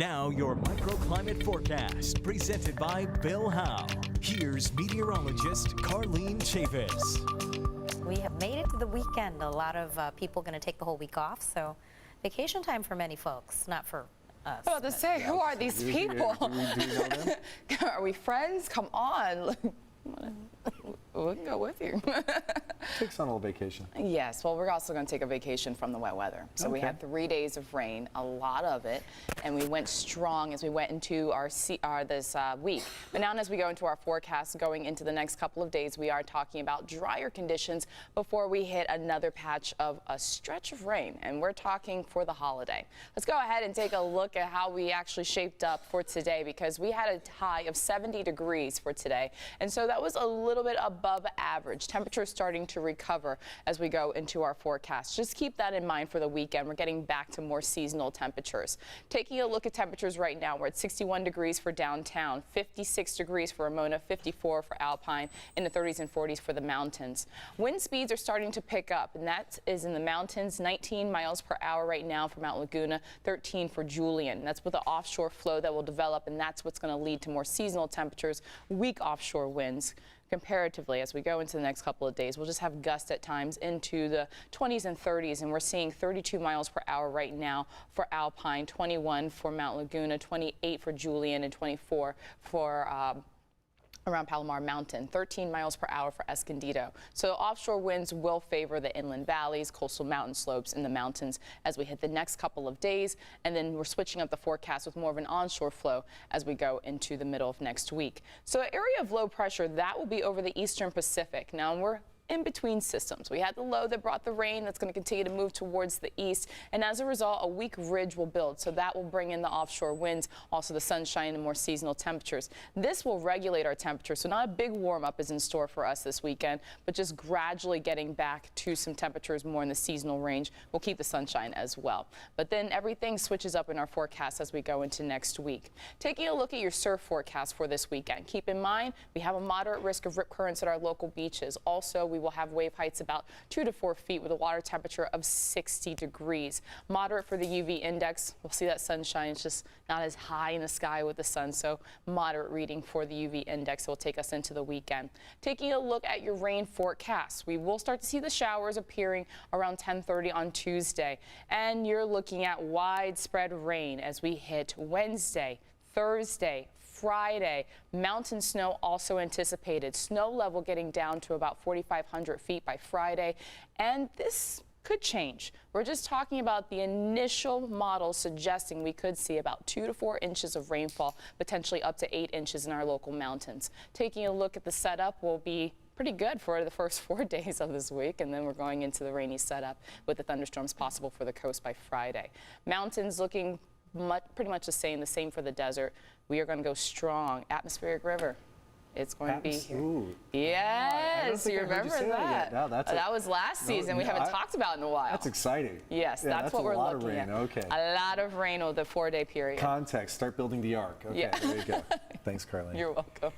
Now your microclimate forecast presented by Bill Howe. Here's meteorologist Carlene Chavis. We have made it to the weekend. A lot of people going to take the whole week off, so vacation time for many folks, not for us. I was about to say, who are these people? Do we know them? Are we friends? Come on. We can go with you. Take some little vacation. Yes, well, we're also going to take a vacation from the wet weather. So we Okay. had 3 days of rain, a lot of it, and we went strong as we went into this week. But now as we go into our forecast going into the next couple of days, we are talking about drier conditions before we hit another patch of a stretch of rain, and we're talking for the holiday. Let's go ahead and take a look at how we actually shaped up for today, because we had a high of 70 degrees for today, and so that was a little bit above average. Temperatures starting to recover as we go into our forecast. Just keep that in mind for the weekend. We're getting back to more seasonal temperatures. Taking a look at temperatures right now, we're at 61 degrees for downtown, 56 degrees for Ramona, 54 for Alpine, in the 30s and 40s for the mountains. Wind speeds are starting to pick up, and that is in the mountains, 19 miles per hour right now for Mount Laguna, 13 for Julian. That's with the offshore flow that will develop, and that's what's going to lead to more seasonal temperatures, weak offshore winds. Comparatively, as we go into the next couple of days, we'll just have gusts at times into the 20s and 30s, and we're seeing 32 miles per hour right now for Alpine, 21 for Mount Laguna, 28 for Julian, and 24 for around Palomar Mountain, 13 miles per hour for Escondido. So offshore winds will favor the inland valleys, coastal mountain slopes, and the mountains as we hit the next couple of days. And then we're switching up the forecast with more of an onshore flow as we go into the middle of next week. So an area of low pressure, that will be over the eastern Pacific. Now we're in between systems. We had the low that brought the rain that's going to continue to move towards the east, and as a result a weak ridge will build, so that will bring in the offshore winds, also the sunshine and more seasonal temperatures. This will regulate our temperature, so not a big warm up is in store for us this weekend, but just gradually getting back to some temperatures more in the seasonal range. We'll keep the sunshine as well, but then everything switches up in our forecast as we go into next week. Taking a look at your surf forecast for this weekend, keep in mind we have a moderate risk of rip currents at our local beaches. Also, we will have wave heights about 2 to 4 feet with a water temperature of 60 degrees. Moderate for the UV index. We'll see that sunshine. It's just not as high in the sky with the sun, so moderate reading for the UV index will take us into the weekend. Taking a look at your rain forecast, we will start to see the showers appearing around 10:30 on Tuesday, and you're looking at widespread rain as we hit Wednesday, Thursday, Friday. Mountain snow also anticipated. Snow level getting down to about 4,500 feet by Friday, and this could change. We're just talking about the initial model suggesting we could see about 2 to 4 inches of rainfall, potentially up to 8 inches in our local mountains. Taking a look at the setup will be pretty good for the first 4 days of this week, and then we're going into the rainy setup with the thunderstorms possible for the coast by Friday. Mountains looking pretty much the same for the desert. We are going to go strong. Atmospheric river. It's going to be here. Ooh. Yes, you I heard remember say that. No, that was last season. We haven't talked about in a while. That's exciting. Yes, Yeah, that's what we're looking a lot of rain. at. Okay. A lot of rain over the 4-day period. Context. Start building the ark. Okay, Yeah. there you go. Thanks, Carlene. You're welcome.